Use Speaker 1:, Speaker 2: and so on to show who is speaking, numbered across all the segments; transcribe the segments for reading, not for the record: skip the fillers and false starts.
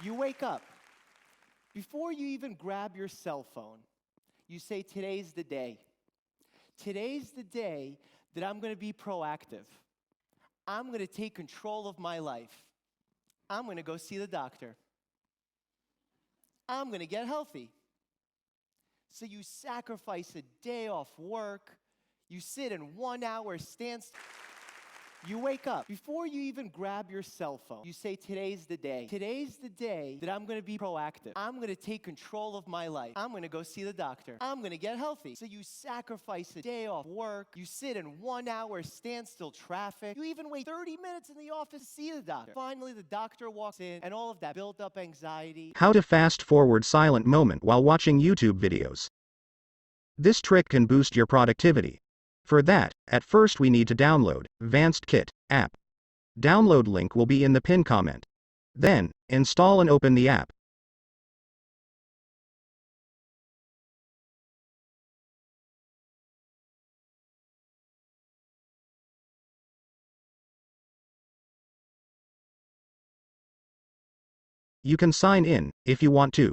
Speaker 1: You wake up. Before you even grab your cell phone, you say, today's the day. Today's the day that I'm going to be proactive. I'm going to take control of my life. I'm going to go see the doctor. I'm going to get healthy. So you sacrifice a day off work. You sit in 1 hour standstill. You wake up. Before you even grab your cell phone, you say, today's the day. Today's the day that I'm going to be proactive. I'm going to take control of my life. I'm going to go see the doctor. I'm going to get healthy. So you sacrifice a day off work. You sit in 1 hour standstill traffic. You even wait 30 minutes in the office to see the doctor. Finally, the doctor walks in, and all of that built up anxiety.
Speaker 2: How to fast forward silent moment while watching YouTube videos. This trick can boost your productivity. For that, at first we need to download Advanced Kit app. Download link will be in the pinned comment. Then, install and open the app. You can sign in, if you want to.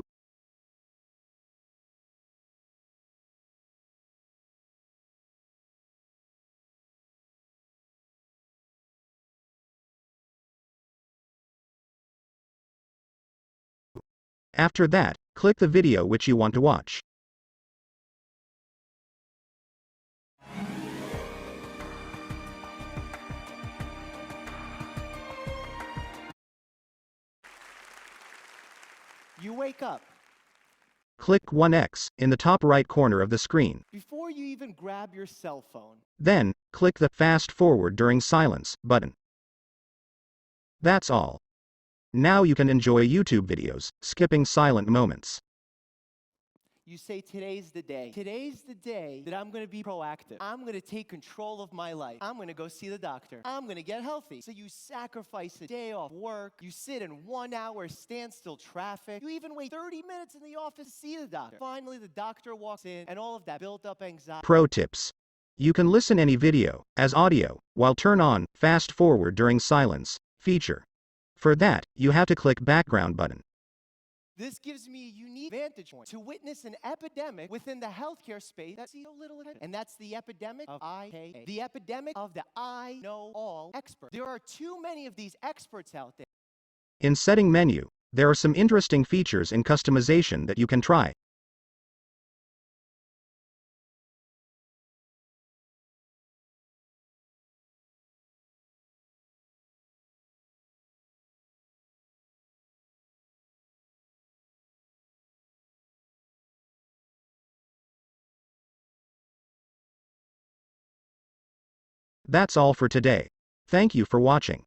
Speaker 2: After that, click the video which you want to watch.
Speaker 1: You wake up.
Speaker 2: Click 1x in the top right corner of the screen.
Speaker 1: Before you even grab your cell phone,
Speaker 2: Then, click the Fast Forward During Silence button. That's all. Now you can enjoy YouTube videos, skipping silent moments.
Speaker 1: you say, today's the day. Today's the day that I'm going to be proactive. I'm going to take control of my life. I'm going to go see the doctor. I'm going to get healthy. So you sacrifice a day off work. You sit in 1 hour standstill traffic. You even wait 30 minutes in the office to see the doctor. Finally, the doctor walks in, and all of that built up anxiety.
Speaker 2: Pro tips. You can listen any video as audio while turn on Fast Forward During Silence feature. For that, you have to click background button.
Speaker 1: This gives me a unique vantage point to witness an epidemic within the healthcare space that's so little ahead. And that's the epidemic of IKA. The epidemic of the I know all expert. There are too many of these experts out there.
Speaker 2: In setting menu, there are some interesting features in customization that you can try. That's all for today. Thank you for watching.